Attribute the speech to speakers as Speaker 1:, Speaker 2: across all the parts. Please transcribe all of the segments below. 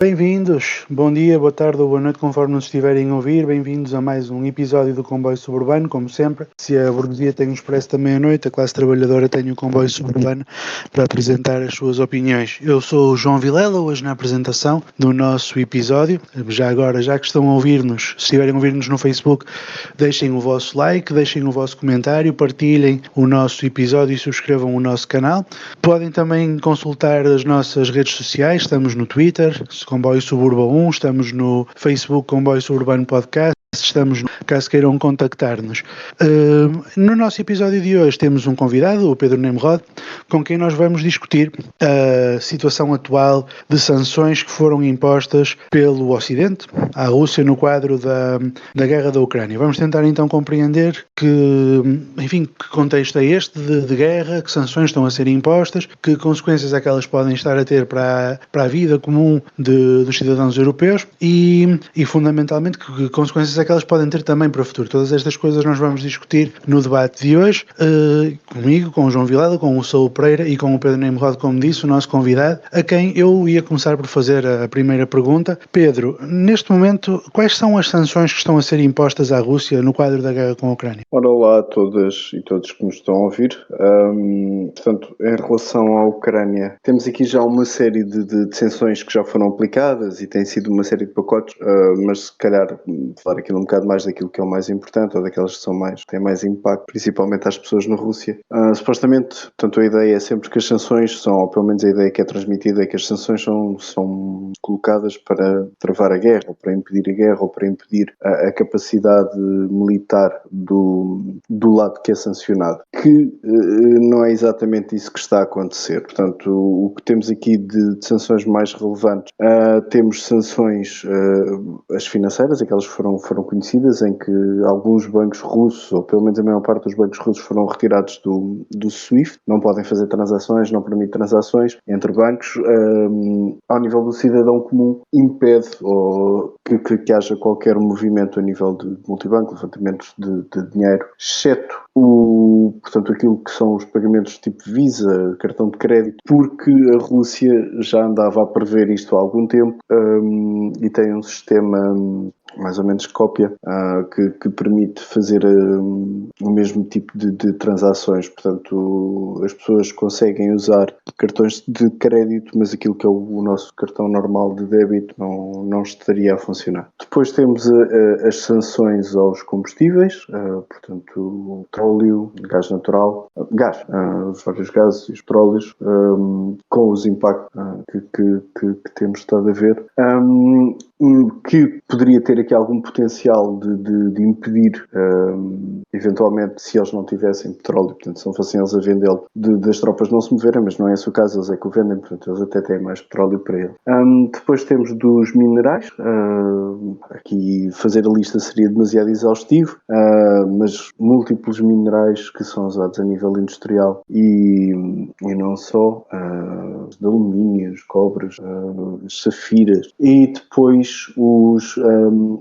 Speaker 1: Bem-vindos, bom dia, boa tarde ou boa noite, conforme nos estiverem a ouvir. Bem-vindos a mais um episódio do Comboio Suburbano, como sempre. Se a burguesia tem um expresso da meia-noite, a classe trabalhadora tem o Comboio Suburbano para apresentar as suas opiniões. Eu sou o João Vilela, hoje na apresentação do nosso episódio. Já agora, já que estão a ouvir-nos, se estiverem a ouvir-nos no Facebook, deixem o vosso like, deixem o vosso comentário, partilhem o nosso episódio e subscrevam o nosso canal. Podem também consultar as nossas redes sociais, estamos no Twitter, Comboio Suburba 1, estamos no Facebook Comboio Suburbano Podcast, estamos, caso queiram contactar-nos. No nosso episódio de hoje temos um convidado, o Pedro Nemrod, com quem nós vamos discutir a situação atual de sanções que foram impostas pelo Ocidente à Rússia no quadro da guerra da Ucrânia. Vamos tentar então compreender que contexto é este de guerra, que sanções estão a ser impostas, que consequências é que elas podem estar a ter para a vida comum dos cidadãos europeus e fundamentalmente que consequências é que elas podem ter também para o futuro. Todas estas coisas nós vamos discutir no debate de hoje, comigo, com o João Vilela, com o Saúl Pereira e com o Pedro Nemrod, como disse, o nosso convidado, a quem eu ia começar por fazer a primeira pergunta. Pedro, neste momento, quais são as sanções que estão a ser impostas à Rússia no quadro da guerra com a Ucrânia?
Speaker 2: Ora, olá a todas e todos que nos estão a ouvir. Portanto, em relação à Ucrânia, temos aqui já uma série de sanções que já foram aplicadas e tem sido uma série de pacotes, mas se calhar falar aqui um bocado mais daquilo que é o mais importante ou daquelas que têm mais impacto, principalmente às pessoas na Rússia. Supostamente, portanto, a ideia é sempre que as sanções são, ou pelo menos a ideia que é transmitida, é que as sanções são colocadas para travar a guerra, ou para impedir a guerra, ou para impedir a capacidade militar do lado que é sancionado, que não é exatamente isso que está a acontecer. Portanto, o que temos aqui de sanções mais relevantes, temos sanções, as financeiras, aquelas que foram conhecidas, em que alguns bancos russos, ou pelo menos a maior parte dos bancos russos, foram retirados do SWIFT, não podem fazer transações, não permite transações entre bancos. Ao nível do cidadão comum, impede ou que haja qualquer movimento a nível de multibanco, levantamentos de dinheiro, exceto portanto, aquilo que são os pagamentos tipo Visa, cartão de crédito, porque a Rússia já andava a prever isto há algum tempo e tem um sistema mais ou menos cópia, que permite fazer o mesmo tipo de transações. Portanto, as pessoas conseguem usar cartões de crédito, mas aquilo que é o nosso cartão normal de débito não estaria a funcionar. Depois temos as sanções aos combustíveis, portanto, petróleo, gás natural, os vários gases e os petróleos, com os impactos que temos estado a ver, que poderia ter aqui algum potencial de impedir, eventualmente, se eles não tivessem petróleo, portanto, se não fossem eles a vendê-lo, das tropas não se moverem, mas não é esse o caso, eles é que o vendem, portanto, eles até têm mais petróleo para ele. Depois temos dos minerais, aqui fazer a lista seria demasiado exaustivo, mas múltiplos minerais que são usados a nível industrial e não só, de alumínios, cobres, safiras, e depois os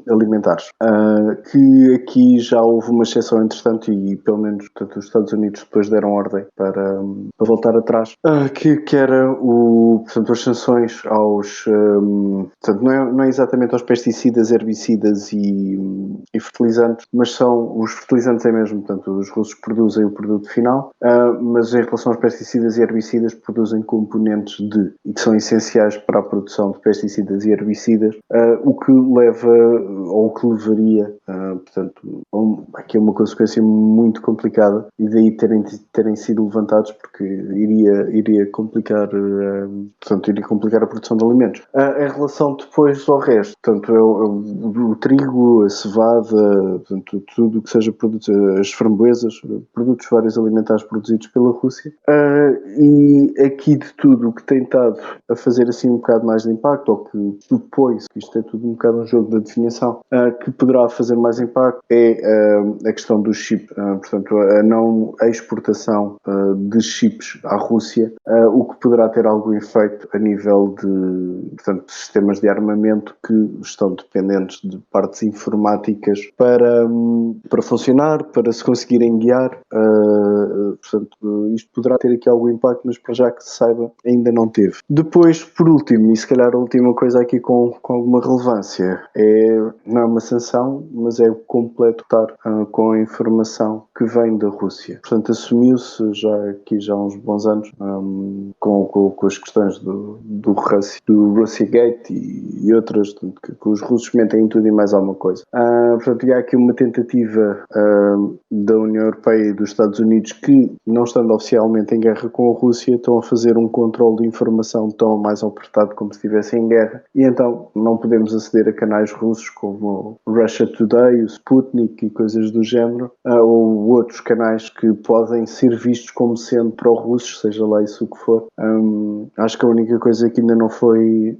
Speaker 2: alimentares, que aqui já houve uma exceção entretanto e pelo menos, portanto, os Estados Unidos depois deram ordem para voltar atrás, que era portanto, as sanções aos, portanto, não é exatamente aos pesticidas, herbicidas e fertilizantes, mas são os fertilizantes é mesmo, portanto, os russos produzem o produto final, mas em relação aos pesticidas e herbicidas produzem componentes e que são essenciais para a produção de pesticidas e herbicidas, o que leva, ou o que levaria, portanto, aqui é uma consequência muito complicada e daí terem sido levantados, porque iria complicar, portanto, iria complicar a produção de alimentos. Em relação depois ao resto, portanto, o trigo, a cevada, portanto, tudo o que seja produtos, as framboesas, produtos vários alimentares produzidos pela Rússia, e aqui de tudo o que tem estado a fazer assim um bocado mais de impacto, ou que supõe-se que isto isto é tudo um bocado um jogo de adivinhação. Que poderá fazer mais impacto é a questão do chip, portanto, a exportação de chips à Rússia, o que poderá ter algum efeito a nível de sistemas de armamento que estão dependentes de partes informáticas para funcionar, para se conseguirem guiar. Portanto, isto poderá ter aqui algum impacto, mas para já que se saiba, ainda não teve. Depois, por último, e se calhar a última coisa aqui com alguma relevância, não é uma sanção, mas é o completo estar com a informação que vem da Rússia. Portanto, assumiu-se já há uns bons anos com as questões do Russiagate e outras, que os russos mentem em tudo e mais alguma coisa. Portanto, há aqui uma tentativa da União Europeia e dos Estados Unidos que, não estando oficialmente em guerra com a Rússia, estão a fazer um controle de informação tão mais apertado como se estivessem em guerra, e então não podemos aceder a canais russos como o Russia Today, o Sputnik e coisas do género, ou outros canais que podem ser vistos como sendo pró-russos, seja lá isso o que for. Acho que a única coisa que ainda não foi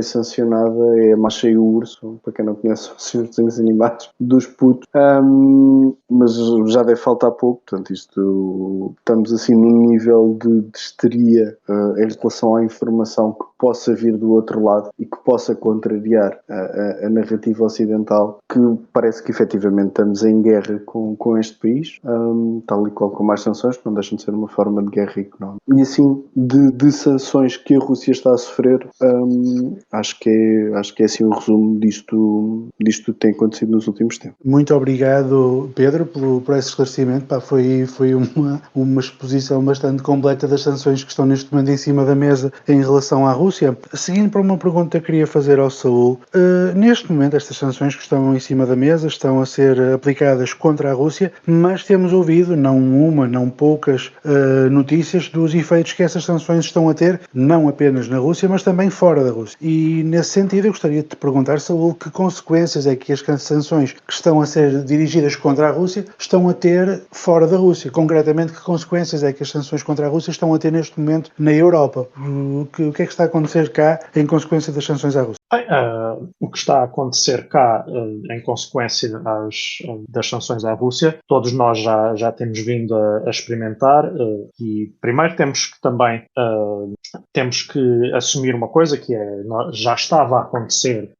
Speaker 2: sancionada é a Masha e o Urso, para quem não conhece os seus desenhos animados dos putos, mas já deve faltar pouco. Portanto, estamos assim num nível de histeria em relação à informação que possa vir do outro lado e que possa contrariar a narrativa ocidental, que parece que efetivamente estamos em guerra com este país, tal e qual como as sanções, que não deixam de ser uma forma de guerra económica. E assim, de sanções que a Rússia está a sofrer, acho que é assim o resumo disto que tem acontecido nos últimos tempos.
Speaker 1: Muito obrigado, Pedro, por esse esclarecimento. Foi uma exposição bastante completa das sanções que estão neste momento em cima da mesa em relação à Rússia. Seguindo para uma pergunta que queria fazer ao Saúl, neste momento estas sanções que estão em cima da mesa estão a ser aplicadas contra a Rússia, mas temos ouvido, não uma, não poucas notícias dos efeitos que essas sanções estão a ter, não apenas na Rússia, mas também fora da Rússia. E nesse sentido eu gostaria de te perguntar, Saúl, que consequências é que as sanções que estão a ser dirigidas contra a Rússia estão a ter fora da Rússia? Concretamente, que consequências é que as sanções contra a Rússia estão a ter neste momento na Europa? O que é que está a acontecer cá em consequência das sanções à Rússia?
Speaker 3: Bem, o que está a acontecer cá em consequência das sanções à Rússia, todos nós já temos vindo a experimentar, e primeiro temos que assumir uma coisa que já estava a acontecer,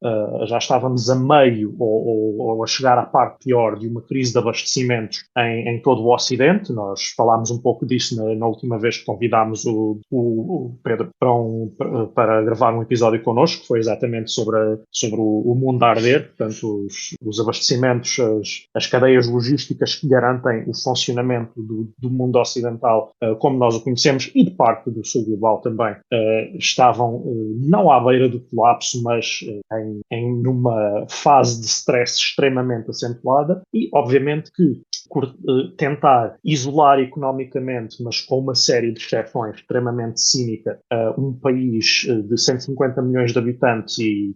Speaker 3: já estávamos a meio ou a chegar à parte pior de uma crise de abastecimentos em todo o Ocidente. Nós falámos um pouco disso na última vez que convidámos o Pedro para gravar um episódio connosco, que foi exatamente sobre o mundo a arder, portanto os abastecimentos, as cadeias logísticas que garantem o funcionamento do mundo ocidental como nós o conhecemos, e de parte do sul global também, estavam não à beira do colapso, mas numa fase de stress extremamente acentuada, e obviamente que tentar isolar economicamente, mas com uma série de exceções extremamente cínica, um país de 150 milhões de habitantes e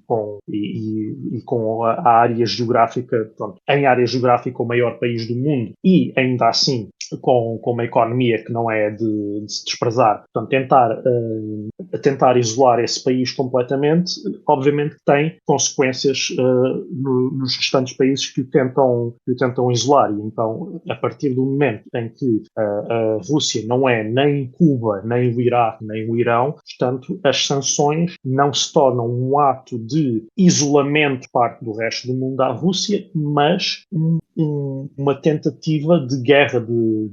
Speaker 3: com a área geográfica, pronto, em área geográfica o maior país do mundo, e ainda assim com uma economia que não é de se desprezar. Portanto, tentar isolar esse país completamente, obviamente tem consequências nos restantes países que o tentam isolar. E então, a partir do momento em que a Rússia não é nem Cuba, nem o Iraque, nem o Irão, portanto, as sanções não se tornam um ato de isolamento parte do resto do mundo à Rússia, mas uma tentativa de guerra de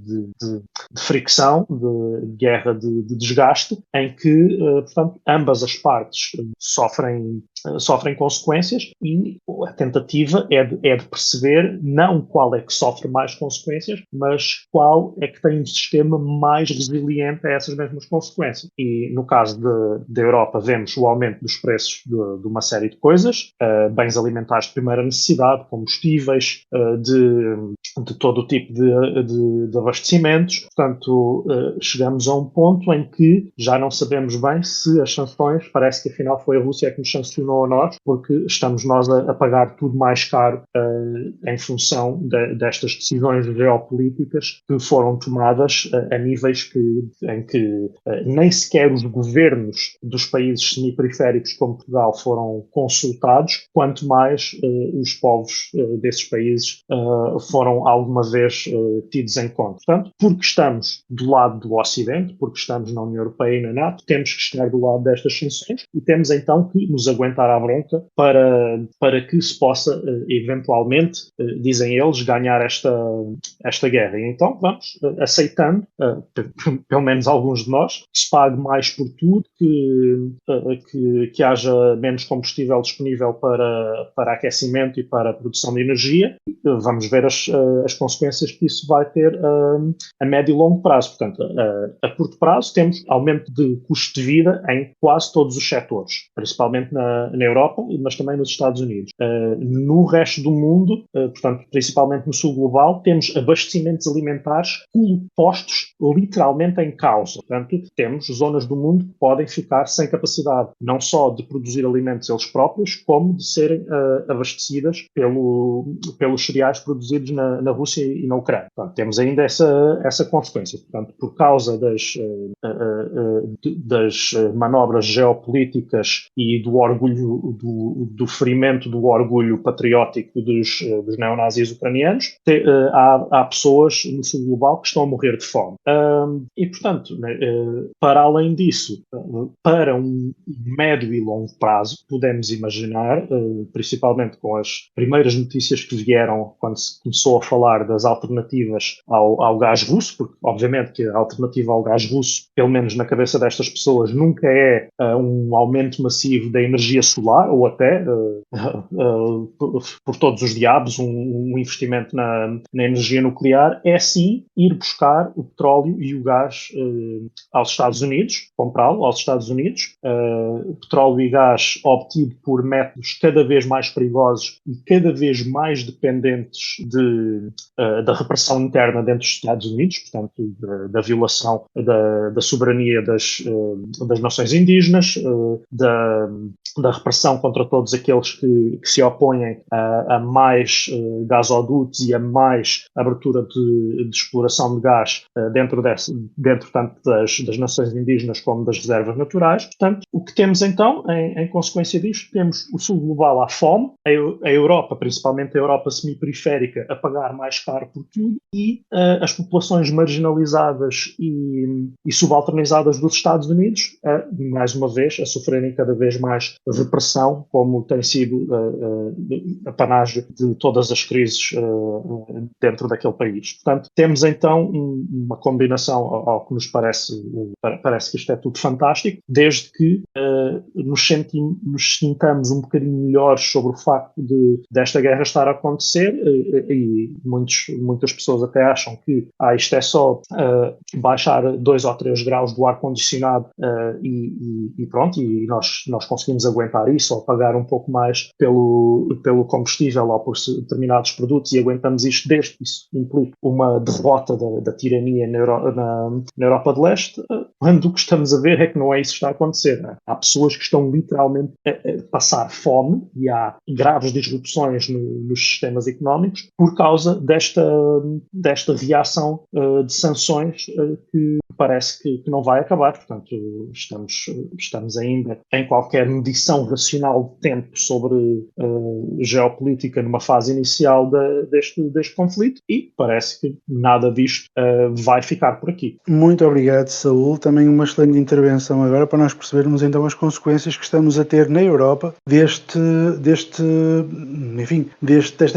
Speaker 3: fricção, de guerra de desgaste, em que, portanto, ambas as partes sofrem consequências, e a tentativa é de perceber não qual é que sofre mais consequências, mas qual é que tem um sistema mais resiliente a essas mesmas consequências. E no caso da Europa vemos o aumento dos preços de uma série de coisas, bens alimentares de primeira necessidade, combustíveis, de todo o tipo de abastecimentos. Portanto, chegamos a um ponto em que já não sabemos bem se as sanções, parece que afinal foi a Rússia que nos sancionou proporcionou a nós, porque estamos nós a pagar tudo mais caro em função destas decisões geopolíticas que foram tomadas a níveis em que nem sequer os governos dos países semiperiféricos como Portugal foram consultados, quanto mais os povos desses países foram alguma vez tidos em conta. Portanto, porque estamos do lado do Ocidente, porque estamos na União Europeia e na NATO, temos que estar do lado destas sanções e temos então que nos aguentar à bronca para que se possa eventualmente, dizem eles, ganhar esta guerra. E então vamos aceitando, pelo menos alguns de nós, que se pague mais por tudo, que haja menos combustível disponível para aquecimento e para a produção de energia. Vamos ver as consequências que isso vai ter a médio e longo prazo. Portanto, a curto prazo temos aumento de custo de vida em quase todos os setores, principalmente na Europa, mas também nos Estados Unidos. No resto do mundo, portanto, principalmente no sul global, temos abastecimentos alimentares postos literalmente em causa. Portanto, temos zonas do mundo que podem ficar sem capacidade, não só de produzir alimentos eles próprios, como de serem abastecidas pelos cereais produzidos na Rússia e na Ucrânia. Portanto, temos ainda essa consequência. Portanto, por causa das manobras geopolíticas e do orgulho, do ferimento do orgulho patriótico dos neonazis ucranianos, há pessoas no sul global que estão a morrer de fome. E, portanto, para além disso, para um médio e longo prazo, podemos imaginar, principalmente com as primeiras notícias que vieram quando se começou a falar das alternativas ao gás russo, porque obviamente que a alternativa ao gás russo, pelo menos na cabeça destas pessoas, nunca é um aumento massivo da energia solar, ou até, por todos os diabos, um investimento na energia nuclear, é sim ir buscar o petróleo e o gás aos Estados Unidos, comprá-lo aos Estados Unidos, petróleo e gás obtido por métodos cada vez mais perigosos e cada vez mais dependentes da repressão interna dentro dos Estados Unidos, portanto, da violação da soberania das nações indígenas, da repressão contra todos aqueles que se opõem a mais gasodutos e a mais abertura de exploração de gás dentro tanto das nações indígenas como das reservas naturais. Portanto, o que temos então, em consequência disto, temos o sul global à fome, a Europa, principalmente a Europa semiperiférica, a pagar mais caro por tudo e as populações marginalizadas e subalternizadas dos Estados Unidos, mais uma vez, a sofrerem cada vez mais repressão, como tem sido a panagem de todas as crises dentro daquele país. Portanto, temos então uma combinação ao que nos parece que isto é tudo fantástico, desde que nos sintamos um bocadinho melhores sobre o facto desta guerra estar a acontecer e muitas pessoas até acham que isto é só baixar 2 ou 3 graus do ar-condicionado e pronto, e nós conseguimos aguentar isso ou pagar um pouco mais pelo combustível ou por determinados produtos e aguentamos isto desde que isso implique uma derrota da tirania na Europa de Leste, quando o que estamos a ver é que não é isso que está a acontecer. Né? Há pessoas que estão literalmente a passar fome e há graves disrupções nos sistemas económicos por causa desta reação de sanções que parece que não vai acabar. Portanto, estamos ainda em qualquer medição racional de tempo sobre geopolítica numa fase inicial deste conflito e parece que nada disto vai ficar por aqui.
Speaker 1: Muito obrigado, Saúl. Também uma excelente intervenção agora para nós percebermos então as consequências que estamos a ter na Europa destas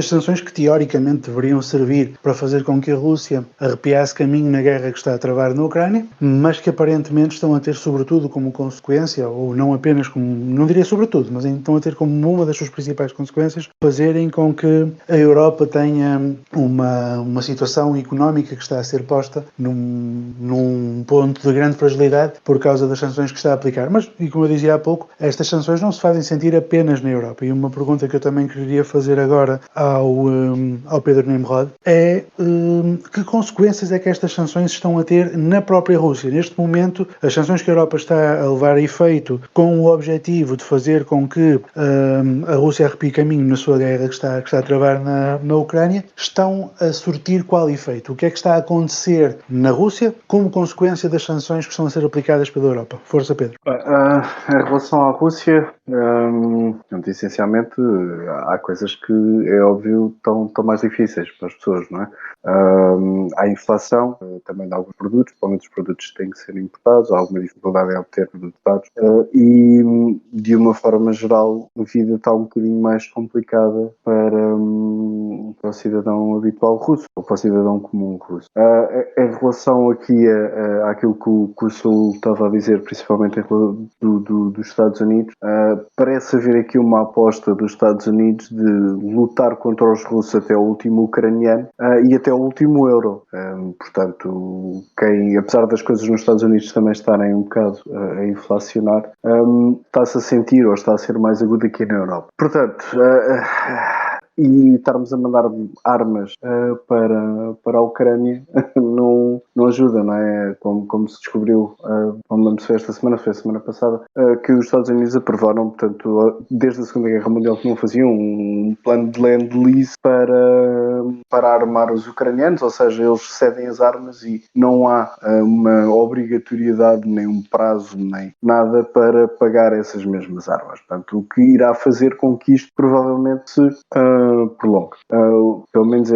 Speaker 1: sanções que teoricamente deveriam servir para fazer com que a Rússia arrepiasse caminho na guerra que está a travar na Ucrânia, mas que aparentemente estão a ter sobretudo como consequência, ou não apenas como, não diria sobretudo, mas estão a ter como uma das suas principais consequências, fazerem com que a Europa tenha uma situação económica que está a ser posta num ponto de grande fragilidade por causa das sanções que está a aplicar. Mas, e como eu dizia há pouco, estas sanções não se fazem sentir apenas na Europa. Europa. E uma pergunta que eu também queria fazer agora ao Pedro Nemrod é que consequências é que estas sanções estão a ter na própria Rússia? Neste momento, as sanções que a Europa está a levar a efeito com o objetivo de fazer com que a Rússia arrepie caminho na sua guerra que está a travar na Ucrânia, estão a surtir qual efeito? O que é que está a acontecer na Rússia como consequência das sanções que estão a ser aplicadas pela Europa? Força, Pedro.
Speaker 2: Em relação à Rússia, essencialmente há coisas que, é óbvio, estão mais difíceis para as pessoas, não é? Há inflação também de alguns produtos, principalmente os produtos têm que ser importados, há alguma dificuldade em obter produtos dados e, de uma forma geral, a vida está um bocadinho mais complicada para o cidadão habitual russo, ou para o cidadão comum russo. Em relação aqui àquilo que o Saúl estava a dizer, principalmente dos Estados Unidos, parece haver aqui uma aposta dos Estados Unidos de lutar contra os russos até o último ucraniano e até o último euro. Portanto, apesar das coisas nos Estados Unidos também estarem um bocado a inflacionar, está-se a sentir ou está a ser mais agudo aqui na Europa. Portanto, e estarmos a mandar armas para a Ucrânia não ajuda, não é? Como se descobriu, não foi esta semana, foi a semana passada, que os Estados Unidos aprovaram, portanto, desde a Segunda Guerra Mundial que não faziam um plano de land-lease para armar os ucranianos, ou seja, eles cedem as armas e não há uma obrigatoriedade, nem um prazo, nem nada para pagar essas mesmas armas. Portanto, o que irá fazer com que isto provavelmente se prolongue. Pelo menos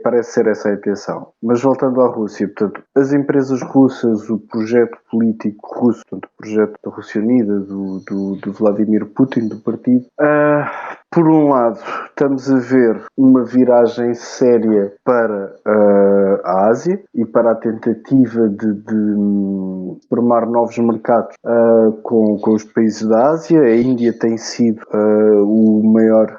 Speaker 2: parece ser essa a intenção. Mas voltando à Rússia, portanto, as empresas russas, o projeto político russo, portanto, o projeto da Rússia Unida, do Vladimir Putin, do partido, por um lado, estamos a ver uma viragem séria para a Ásia e para a tentativa de formar novos mercados com os países da Ásia. A Índia tem sido o maior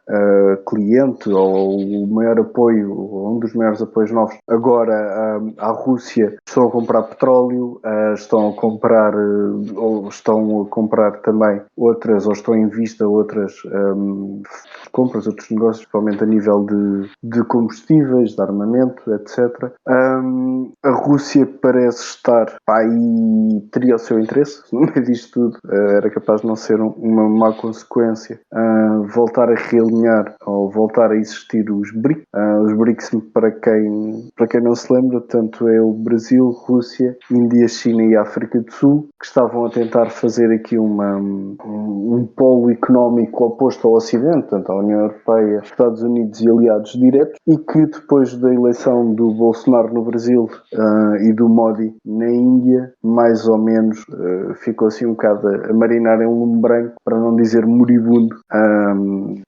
Speaker 2: cliente ou o maior apoio, um dos maiores apoios novos. Agora, à Rússia estão a comprar petróleo, estão a comprar também outras, ou estão em vista outras compras, outros negócios, principalmente a nível de combustíveis, de armamento, etc. A Rússia parece estar, e teria o seu interesse no meio disto tudo, era capaz de não ser uma má consequência voltar a realinhar ou voltar a existir os BRICS. Os BRICS, para quem não se lembra, portanto, é o Brasil, Rússia, Índia, China e África do Sul, que estavam a tentar fazer aqui um polo económico oposto ao Ocidente, portanto, à União Europeia, Estados Unidos e aliados diretos, e que depois da eleição do Bolsonaro no Brasil e do Modi na Índia, mais ou menos ficou assim um bocado a marinar em um lume branco, para não dizer moribundo,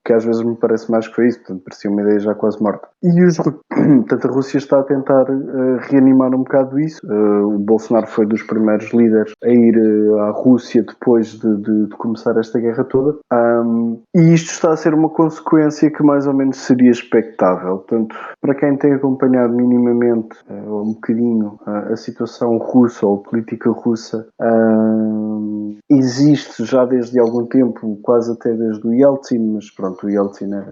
Speaker 2: que às vezes me parece mais que foi isso, portanto, parecia uma ideia já quase morta. E portanto, a Rússia está a tentar reanimar um bocado isso. O Bolsonaro foi dos primeiros líderes a ir à Rússia depois de começar esta guerra toda, e isto está a ser uma consequência que mais ou menos seria expectável. Portanto, para quem tem acompanhado minimamente ou um bocadinho a situação russa ou a política russa, existe já desde algum tempo, quase até desde o Yeltsin, mas pronto, o Yeltsin é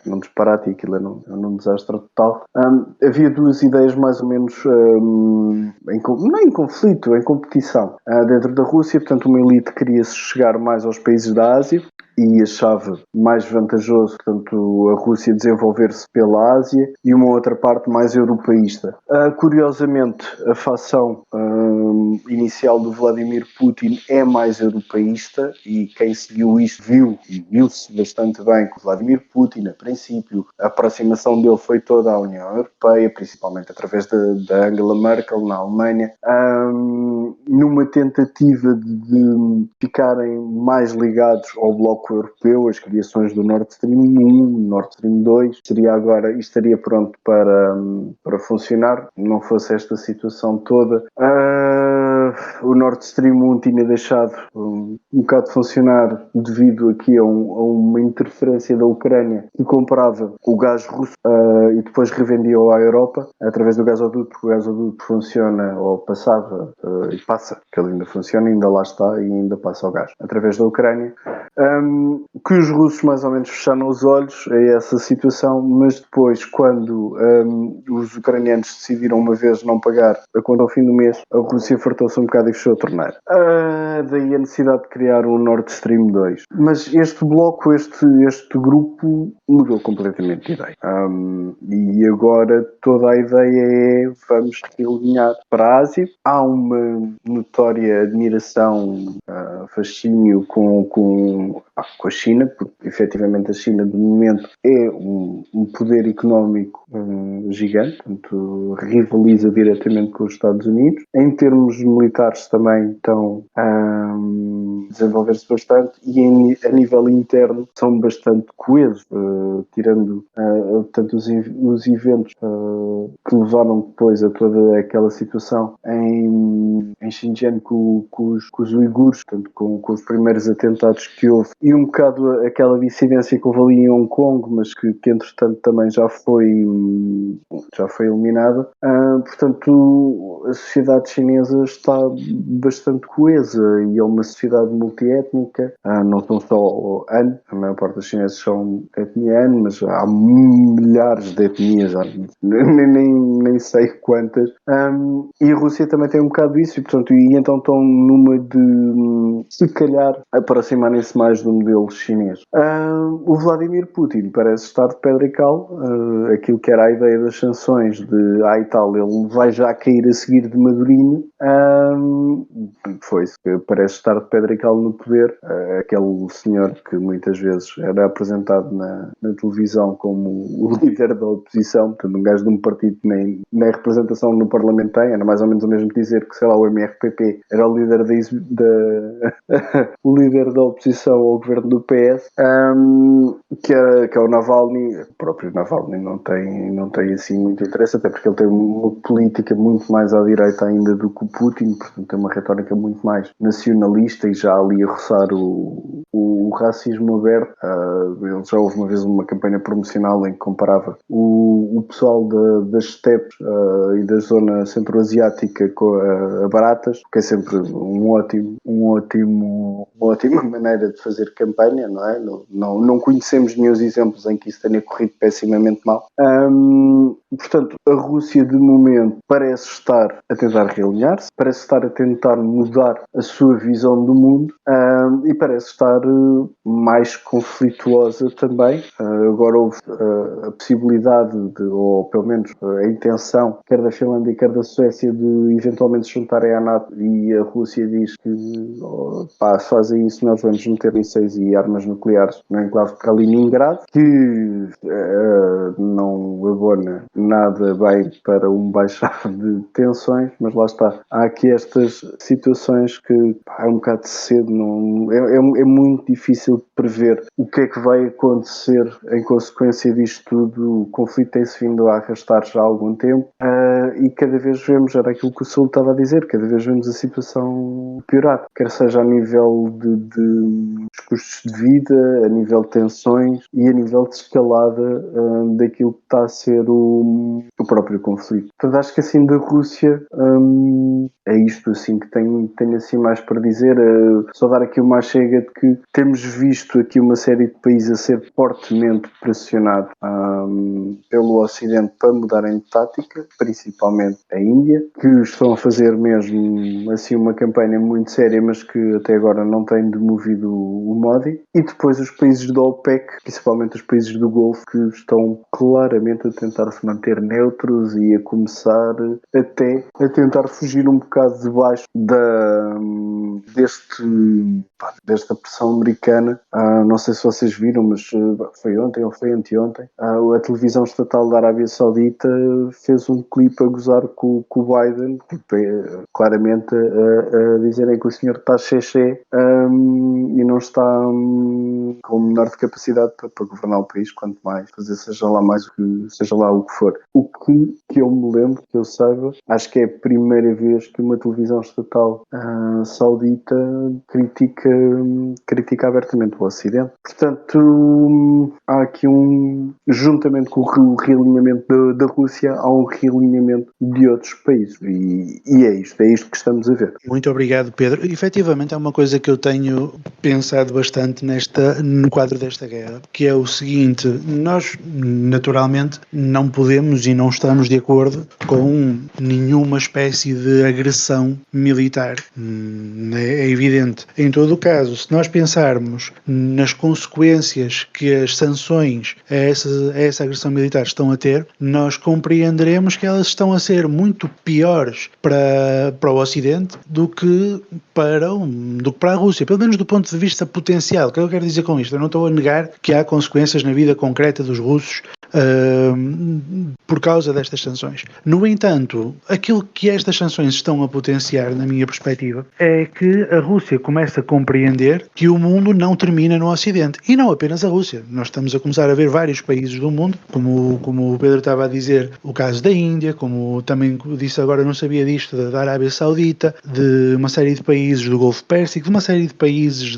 Speaker 2: um disparate e aquilo é um desastre total. Havia duas ideias mais ou menos não em conflito, em competição dentro da Rússia. Portanto, uma elite queria-se chegar mais aos países da Ásia e achava mais vantajoso, portanto, a Rússia desenvolver-se pela Ásia, e uma outra parte mais europeísta. Curiosamente, a facção inicial do Vladimir Putin é mais europeísta, e quem seguiu isto viu-se bastante bem com o Vladimir Putin. A princípio, a aproximação dele foi toda à União Europeia, principalmente através da Angela Merkel na Alemanha, numa tentativa de ficarem mais ligados ao bloco europeu. As criações do Nord Stream 1, Nord Stream 2, estaria pronto para funcionar, não fosse esta situação toda. o Nord Stream 1 tinha deixado um bocado de funcionar devido aqui a uma interferência da Ucrânia que comprava o gás russo e depois revendia-o à Europa através do gasoduto, porque o gasoduto funciona ou passava e passa, que ele ainda funciona, ainda lá está e ainda passa o gás através da Ucrânia. Que os russos mais ou menos fecharam os olhos a essa situação, mas depois, quando os ucranianos decidiram uma vez não pagar a conta ao fim do mês, a Rússia fartou-se um bocado e fechou a torneira. Daí a necessidade de criar o Nord Stream 2. Mas este bloco, este grupo, mudou completamente de ideia. E agora toda a ideia é vamos alinhar para a Ásia. Há uma notória admiração, fascínio com a China, porque efetivamente a China de momento é um poder económico gigante, portanto rivaliza diretamente com os Estados Unidos. Em termos militares também estão a desenvolver-se bastante e a nível interno são bastante coesos, tirando portanto, os eventos que levaram depois a toda aquela situação em Xinjiang com os uigures, portanto, com os primeiros atentados que houve, e um bocado aquela dissidência que houve ali em Hong Kong, mas que entretanto também já foi eliminada. Portanto, a sociedade chinesa está bastante coesa e é uma sociedade multiétnica. Não são só Han, a maior parte dos chineses são etnia Han, mas há milhares de etnias, nem sei quantas. E a Rússia também tem um bocado disso, e, portanto, então estão numa de, se calhar, aproximarem-se mais do modelo chinês. O Vladimir Putin parece estar de pedra e cal. Aquilo que era a ideia das sanções de e tal, ele vai já cair a seguir de madurinho. Foi isso, que parece estar de pedra e cal no poder. Aquele senhor que muitas vezes era apresentado na televisão como o líder da oposição, portanto um gajo de um partido que nem representação no Parlamento tem, era mais ou menos o mesmo que dizer que, sei lá, o MRPP era o líder o líder da oposição ao governo do PS, que é o Navalny. O próprio Navalny não tem assim muito interesse, até porque ele tem uma política muito mais à direita ainda do que o Putin, portanto tem uma retórica muito mais nacionalista e já ali a roçar o racismo aberto. Ele já houve uma vez uma campanha promocional em que comparava o pessoal das steppes e da zona centro-asiática a baratas, que é sempre uma ótima maneira de fazer campanha, não é? Não conhecemos nenhum exemplos em que isso tenha corrido pessimamente mal. Portanto, a Rússia de momento parece estar a tentar realinhar-se, parece estar a tentar mudar a sua visão do mundo e parece estar mais conflituosa também. Agora houve a possibilidade ou pelo menos a intenção, quer da Finlândia quer da Suécia, de eventualmente se juntarem à NATO, e a Rússia diz que se fazem isso nós vamos meter mísseis e armas nucleares no enclave de Kaliningrado, que não abona nada bem para um baixar de tensões, mas lá está. Há aqui estas situações que é um bocado cedo, é muito difícil prever o que é que vai acontecer em consequência disto tudo. O conflito tem-se vindo a arrastar já há algum tempo e cada vez vemos, era aquilo que o Saúl estava a dizer, cada vez vemos a situação piorar, quer seja a nível de custos de vida, a nível de tensões e a nível de escalada daquilo que está a ser o próprio conflito. Portanto, acho que assim da Rússia é isto assim que tenho assim mais para dizer. Só dar aqui uma chega de que temos visto aqui uma série de países a ser fortemente pressionados pelo Ocidente para mudarem de tática, principalmente a Índia, que estão a fazer mesmo assim uma campanha muito séria, mas que até agora não tem demovido o Modi. E depois os países da OPEC, principalmente os países do Golfo, que estão claramente a tentar se manter neutros e a começar até a tentar fugir um bocado debaixo desta pressão americana. Não sei se vocês viram, mas foi ontem ou foi anteontem, a televisão estatal da Arábia Saudita fez um clipe a gozar com o Biden, claramente a dizerem que o senhor está xexé e não está com menor de capacidade para governar o país, quanto mais fazer seja lá mais seja lá o que for. O que eu me lembro, que eu saiba, acho que é a primeira vez que uma televisão estatal saudita critica abertamente o Ocidente. Portanto, há aqui juntamente com o realinhamento da Rússia, há um realinhamento de outros países. E é isto que estamos a ver.
Speaker 1: Muito obrigado, Pedro. Efetivamente é uma coisa que eu tenho pensado bastante no quadro desta guerra, que é o seguinte: nós naturalmente não podemos e não estamos de acordo com nenhuma espécie de agressão militar. É evidente. Em todo o caso, se nós pensarmos nas consequências que as sanções a essa agressão militar estão a ter, nós compreenderemos que elas estão a ser muito piores para o Ocidente do que para a Rússia, pelo menos do ponto de vista potencial. O que eu quero dizer com isto? Eu não estou a negar que há consequências na vida concreta dos russos por causa destas sanções. No entanto, aquilo que estas sanções estão a potenciar, na minha perspectiva, é que a Rússia começa a compreender que o mundo não termina no Ocidente. E não apenas a Rússia. Nós estamos a começar a ver vários países do mundo, como o Pedro estava a dizer, o caso da Índia, como também disse agora, não sabia disto, da Arábia Saudita, de uma série de países do Golfo Pérsico, de uma série de países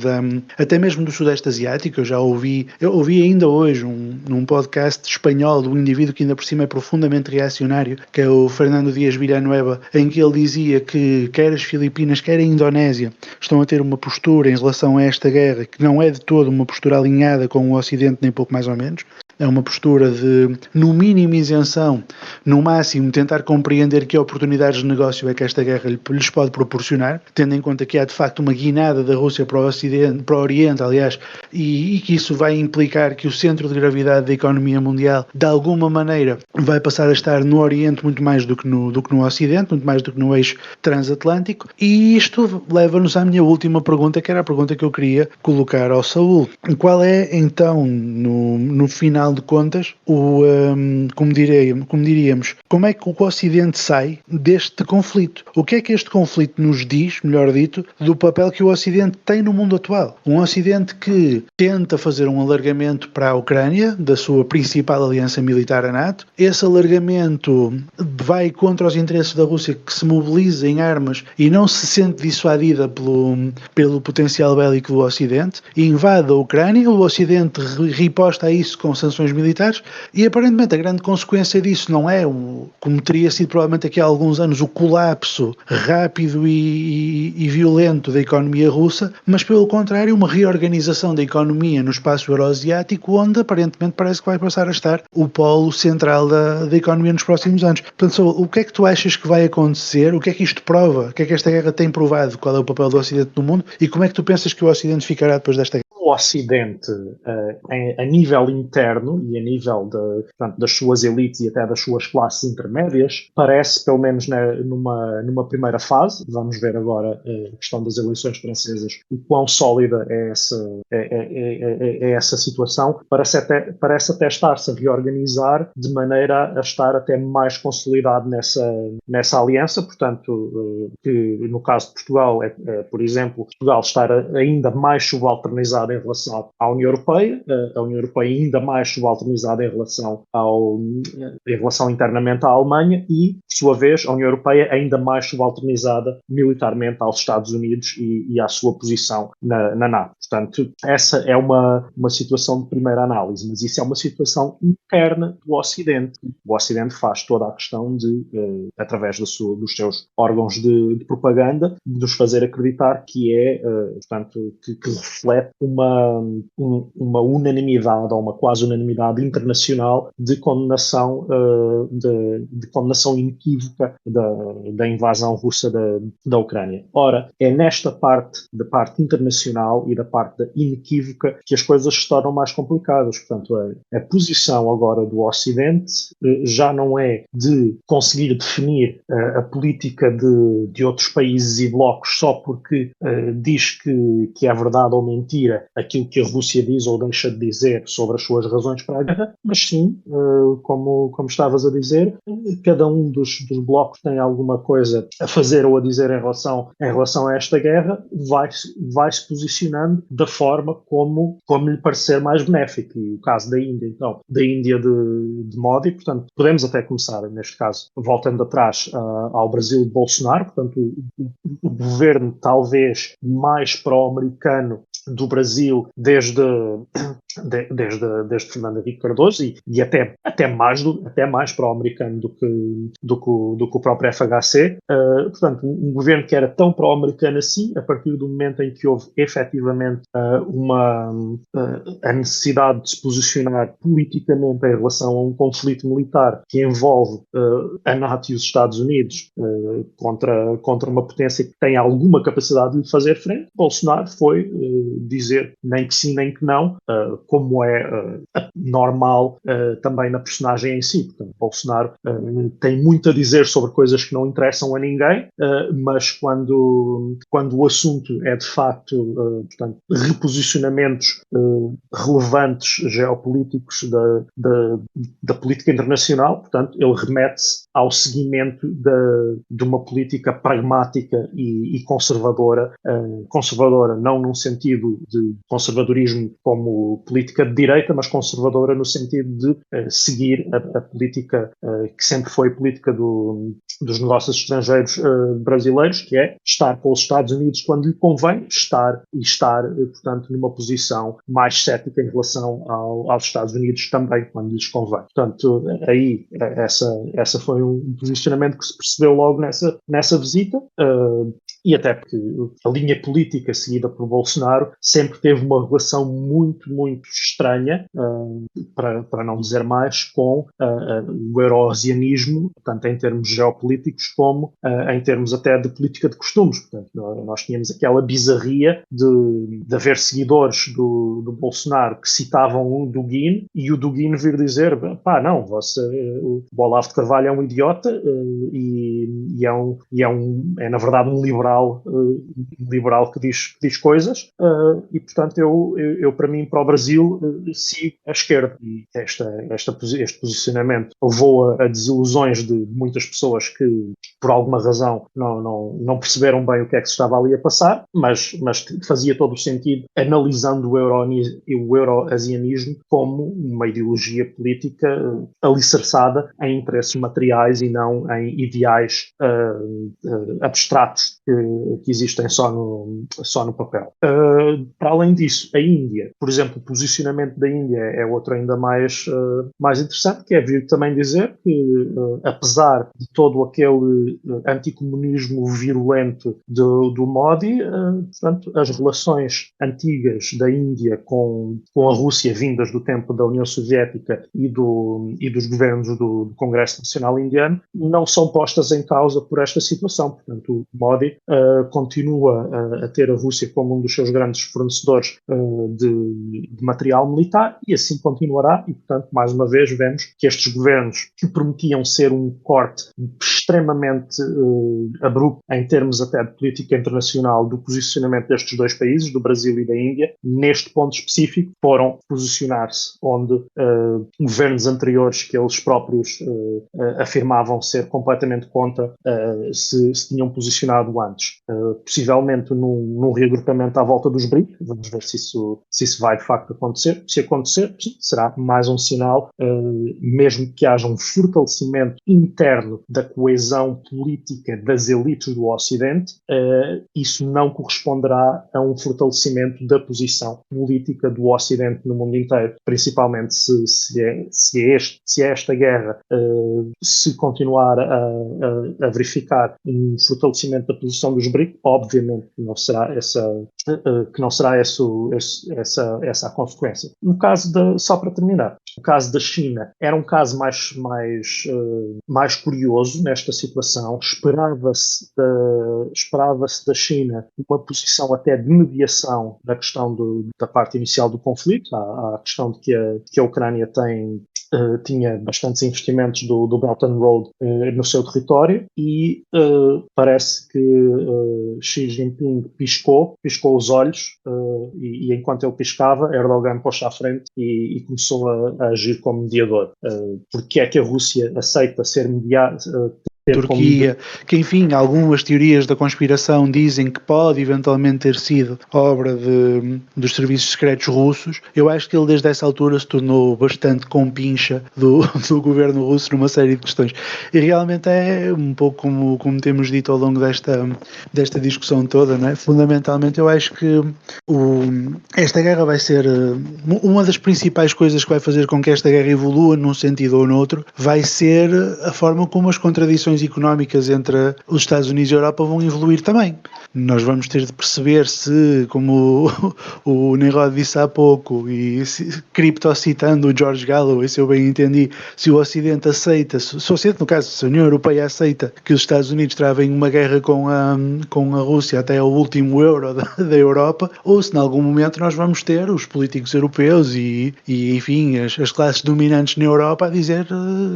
Speaker 1: até mesmo do Sudeste Asiático. Eu ouvi ainda hoje num podcast espanhol de um indivíduo que ainda por cima é profundamente reacionário, que é o Fernando Díaz Villanueva, em que ele dizia que quer as Filipinas, quer a Indonésia estão a ter uma postura em relação a esta guerra que não é de todo uma postura alinhada com o Ocidente, nem pouco mais ou menos. É uma postura de, no mínimo, isenção, no máximo, tentar compreender que oportunidades de negócio é que esta guerra lhes pode proporcionar, tendo em conta que há, de facto, uma guinada da Rússia para o Oriente, aliás, e que isso vai implicar que o centro de gravidade da economia mundial, de alguma maneira, vai passar a estar no Oriente muito mais do que no Ocidente, muito mais do que no eixo transatlântico. E isto leva-nos à minha última pergunta, que era a pergunta que eu queria colocar ao Saúl. Qual é, então, no final de contas, como diríamos, como é que o Ocidente sai deste conflito? O que é que este conflito nos diz, melhor dito, do papel que o Ocidente tem no mundo atual? Um Ocidente que tenta fazer um alargamento para a Ucrânia, da sua principal aliança militar, a NATO. Esse alargamento vai contra os interesses da Rússia, que se mobiliza em armas e não se sente dissuadida pelo potencial bélico do Ocidente, e invade a Ucrânia. O Ocidente riposta a isso com sanções militares, e aparentemente a grande consequência disso não é, como teria sido provavelmente aqui há alguns anos, o colapso rápido e violento da economia russa, mas pelo contrário uma reorganização da economia no espaço euroasiático, onde aparentemente parece que vai passar a estar o polo central da economia nos próximos anos. Portanto, o que é que tu achas que vai acontecer? O que é que isto prova? O que é que esta guerra tem provado? Qual é o papel do Ocidente no mundo? E como é que tu pensas que o Ocidente ficará depois desta guerra?
Speaker 3: O Ocidente, a nível interno e a nível das suas elites e até das suas classes intermédias, parece, pelo menos numa primeira fase, vamos ver agora a questão das eleições francesas, o quão sólida é essa situação, parece até estar-se a reorganizar de maneira a estar até mais consolidado nessa aliança. Portanto, que no caso de Portugal, por exemplo, Portugal estar ainda mais subalternizado em relação à União Europeia, a União Europeia ainda mais subalternizada em relação internamente à Alemanha e, por sua vez, a União Europeia ainda mais subalternizada militarmente aos Estados Unidos e à sua posição na NATO. Portanto, essa é uma situação de primeira análise, mas isso é uma situação interna do Ocidente. O Ocidente faz toda a questão de, através dos seus órgãos de propaganda, de nos fazer acreditar que portanto, que reflete uma unanimidade ou uma quase unanimidade internacional de condenação inequívoca da invasão russa da Ucrânia. Ora, é nesta da parte internacional e da parte da inequívoca que as coisas se tornam mais complicadas. Portanto, a posição agora do Ocidente já não é de conseguir definir a política de outros países e blocos só porque diz que é verdade ou mentira aquilo que a Rússia diz ou deixa de dizer sobre as suas razões para a guerra, mas sim, como estavas a dizer, cada um dos blocos tem alguma coisa a fazer ou a dizer em relação a esta guerra, vai se posicionando da forma como lhe parecer mais benéfico. E o caso da Índia, então, da Índia de Modi, portanto, podemos até começar, neste caso, voltando atrás ao Brasil de Bolsonaro, portanto, o governo talvez mais pró-americano do Brasil desde Fernando Henrique Cardoso e até mais pró-americano do que o próprio FHC. Portanto, um governo que era tão pró-americano assim, a partir do momento em que houve efetivamente a necessidade de se posicionar politicamente em relação a um conflito militar que envolve a NATO e os Estados Unidos contra uma potência que tem alguma capacidade de lhe fazer frente, Bolsonaro foi dizer nem que sim nem que não, como é normal também na personagem em si. Portanto, Bolsonaro tem muito a dizer sobre coisas que não interessam a ninguém, mas quando o assunto é de facto portanto, reposicionamentos relevantes geopolíticos da política internacional, portanto, ele remete-se ao seguimento de uma política pragmática e conservadora, não num sentido de conservadorismo como política de direita, mas conservadora no sentido de seguir a política que sempre foi política dos negócios estrangeiros brasileiros, que é estar com os Estados Unidos quando lhe convém, estar, portanto, numa posição mais cética em relação aos Estados Unidos também quando lhes convém. Portanto, aí essa foi um posicionamento que se percebeu logo nessa visita, e até porque a linha política seguida por Bolsonaro sempre teve uma relação muito, muito estranha, para não dizer mais, com o euroasianismo, tanto em termos geopolíticos como em termos até de política de costumes. Portanto, nós tínhamos aquela bizarria de haver seguidores do Bolsonaro que citavam o Dugin e o Dugin vir dizer, pá, não, o Olavo de Carvalho é um idiota é na verdade um liberal que diz coisas, e portanto eu para mim, para o Brasil, sigo a esquerda, e este posicionamento levou a desilusões de muitas pessoas que por alguma razão não perceberam bem o que é que se estava ali a passar, mas fazia todo o sentido analisando o euroasianismo como uma ideologia política alicerçada em interesses materiais e não em ideais abstratos que existem só no papel. Para além disso, a Índia, por exemplo, o posicionamento da Índia é outro ainda mais interessante, que é vir também dizer que, apesar de todo aquele anticomunismo virulento do Modi, portanto, as relações antigas da Índia com a Rússia, vindas do tempo da União Soviética e dos governos do Congresso Nacional Indiano, não são postas em causa por esta situação. Portanto, o Modi continua a ter a Rússia como um dos seus grandes fornecedores de material militar e assim continuará, e portanto mais uma vez vemos que estes governos que prometiam ser um corte extremamente abrupto em termos até de política internacional do posicionamento destes dois países, do Brasil e da Índia, neste ponto específico foram posicionar-se onde governos anteriores que eles próprios afirmavam ser completamente contra se tinham posicionado antes. Possivelmente num reagrupamento à volta dos BRICS, vamos ver se isso vai de facto acontecer. Se acontecer, será mais um sinal, mesmo que haja um fortalecimento interno da coesão política das elites do Ocidente, isso não corresponderá a um fortalecimento da posição política do Ocidente no mundo inteiro, principalmente se esta guerra se continuar a verificar um fortalecimento da posição dos BRICS, obviamente que não será essa a consequência. No caso só para terminar, o caso da China era um caso mais curioso nesta situação. Esperava-se da China uma posição até de mediação da questão da parte inicial do conflito, a questão de que a Ucrânia tem tinha bastantes investimentos do Belt and Road no seu território e parece que Xi Jinping piscou os olhos e enquanto ele piscava, Erdogan pôs-se à frente e começou a agir como mediador. Porque é que a Rússia aceita ser mediada?
Speaker 1: Turquia, que enfim, algumas teorias da conspiração dizem que pode eventualmente ter sido obra dos serviços secretos russos. Eu acho que ele desde essa altura se tornou bastante compincha do governo russo numa série de questões. E realmente é um pouco como temos dito ao longo desta discussão toda, não é? Fundamentalmente eu acho que esta guerra vai ser uma das principais coisas que vai fazer com que esta guerra evolua num sentido ou noutro, vai ser a forma como as contradições económicas entre os Estados Unidos e a Europa vão evoluir também. Nós vamos ter de perceber se, como o Nimrod disse há pouco, e criptocitando o George Galloway, se eu bem entendi, se o Ocidente aceita, se o Ocidente, no caso, se a União Europeia aceita que os Estados Unidos travem uma guerra com a Rússia até ao último euro da Europa, ou se em algum momento nós vamos ter os políticos europeus e enfim, as classes dominantes na Europa a dizer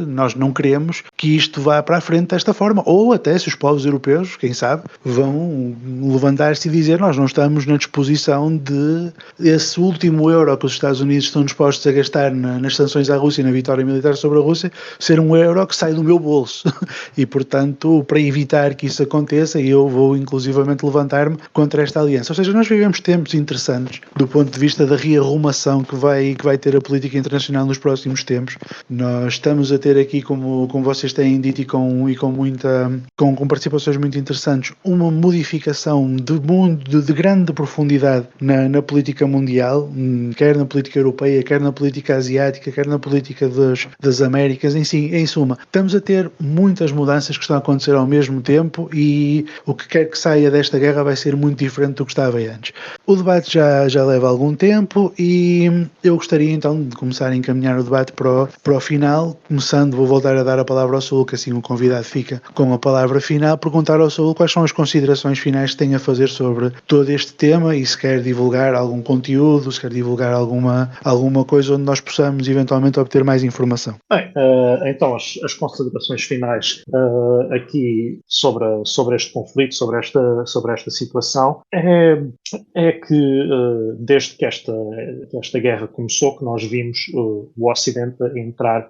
Speaker 1: nós não queremos que isto vá para a frente desta forma, ou até se os povos europeus, quem sabe, vão levantar-se e dizer nós não estamos na disposição de esse último euro que os Estados Unidos estão dispostos a gastar nas sanções à Rússia e na vitória militar sobre a Rússia, ser um euro que sai do meu bolso. E, portanto, para evitar que isso aconteça, eu vou inclusivamente levantar-me contra esta aliança. Ou seja, nós vivemos tempos interessantes do ponto de vista da rearrumação que vai ter a política internacional nos próximos tempos. Nós estamos a ter aqui, como vocês têm dito, com participações muito interessantes, uma modificação de grande profundidade na política mundial, quer na política europeia, quer na política asiática, quer na política das Américas, em suma, estamos a ter muitas mudanças que estão a acontecer ao mesmo tempo e o que quer que saia desta guerra vai ser muito diferente do que estava antes. O debate já leva algum tempo e eu gostaria então de começar a encaminhar o debate para o final, começando, vou voltar a dar a palavra ao Saúl, que assim o convidado fica com a palavra final, perguntar ao Saúl quais são as considerações finais que tem a fazer sobre todo este tema e se quer divulgar algum conteúdo, se quer divulgar alguma coisa onde nós possamos eventualmente obter mais informação.
Speaker 3: Bem, então as considerações finais aqui sobre este conflito, sobre esta situação, é que desde que esta guerra começou, que nós vimos o Ocidente entrar,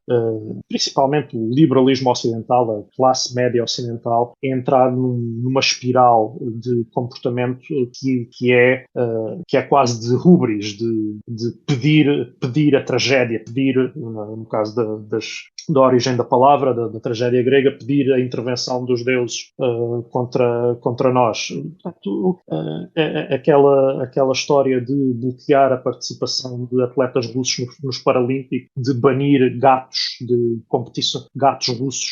Speaker 3: principalmente o liberalismo ocidental, a classe média ocidental, entrar numa espiral de comportamento que é quase de hubris, de pedir a tragédia, pedir, no caso da origem da palavra, da tragédia grega, pedir a intervenção dos deuses contra nós. Portanto, aquela história de bloquear a participação de atletas russos nos Paralímpicos, de banir gatos de competição, gatos russos,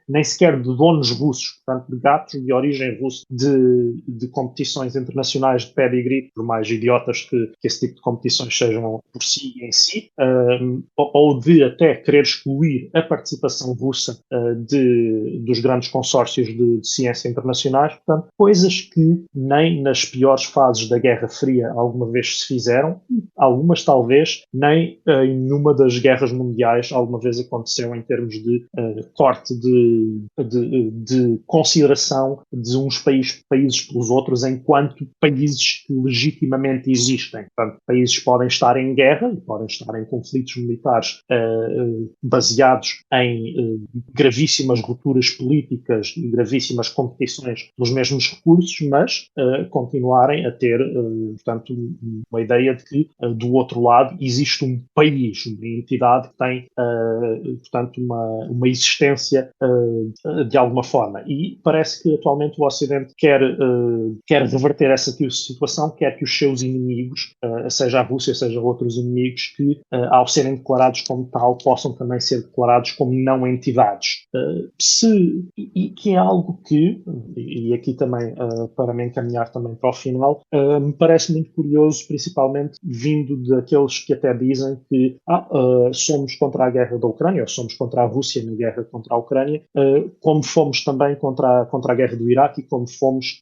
Speaker 3: nem sequer de donos russos, portanto, de gatos de origem russa, de competições internacionais de pedigree, por mais idiotas que esse tipo de competições sejam por si em si, ou de até querer excluir a participação russa dos grandes consórcios de ciência internacionais, portanto, coisas que nem nas piores fases da Guerra Fria alguma vez se fizeram, algumas talvez nem em nenhuma das guerras mundiais alguma vez aconteceu em termos de corte de consideração de uns países pelos outros enquanto países que legitimamente existem. Portanto, países podem estar em guerra e podem estar em conflitos militares baseados em gravíssimas rupturas políticas e gravíssimas competições pelos mesmos recursos, mas continuarem a ter, portanto, uma ideia de que do outro lado existe um país, uma entidade que tem, portanto, uma existência de alguma forma. E parece que atualmente o Ocidente quer reverter essa situação, quer que os seus inimigos, seja a Rússia, seja outros inimigos, que ao serem declarados como tal, possam também ser declarados como não entidades. Que é algo que, e aqui também, para me encaminhar também para o final, me parece muito curioso, principalmente vindo daqueles que até dizem que somos contra a guerra da Ucrânia, ou somos contra a Rússia na guerra contra a Ucrânia, como fomos também contra a guerra do Iraque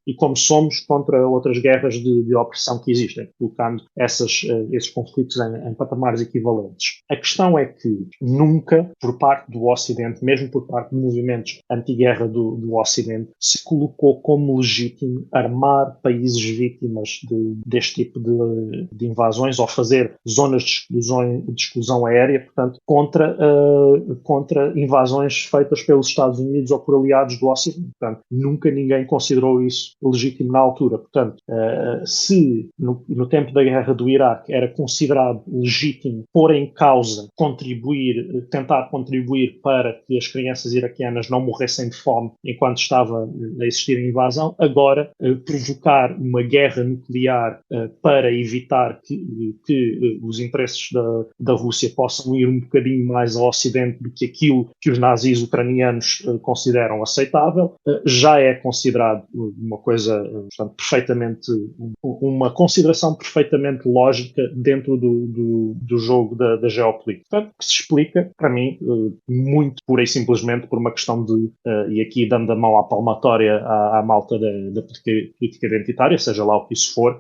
Speaker 3: e como somos contra outras guerras de opressão que existem, colocando esses conflitos em patamares equivalentes. A questão é que nunca, por parte do Ocidente, mesmo por parte de movimentos anti-guerra do Ocidente, se colocou como legítimo armar países vítimas deste tipo de invasões ou fazer zonas de exclusão aérea, portanto, contra invasões feitas pelos Estados Unidos ou por aliados do Ocidente. Portanto, nunca ninguém considerou isso legítimo na altura. Portanto, se no tempo da guerra do Iraque era considerado legítimo pôr em causa, tentar contribuir para que as crianças iraquianas não morressem de fome enquanto estava a existir a invasão, agora provocar uma guerra nuclear para evitar que os interesses da Rússia possam ir um bocadinho mais ao Ocidente do que aquilo que os nazis ucranianos consideram aceitável, já é considerado uma coisa, portanto, uma consideração perfeitamente lógica dentro do jogo da geopolítica. Portanto, que se explica, para mim, muito pura e simplesmente por uma questão e aqui dando a mão à palmatória à malta da política identitária, seja lá o que isso for,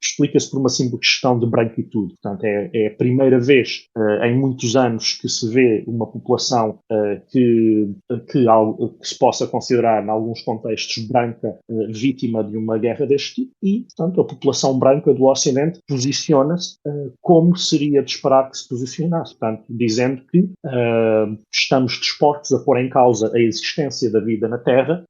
Speaker 3: explica-se por uma simples questão de branquitude. Portanto, é a primeira vez em muitos anos que se vê uma população que se possa considerar, em alguns contextos, branca, vítima de uma guerra deste tipo, e, portanto, a população branca do Ocidente posiciona-se como seria de esperar que se posicionasse, portanto, dizendo que estamos dispostos a pôr em causa a existência da vida na Terra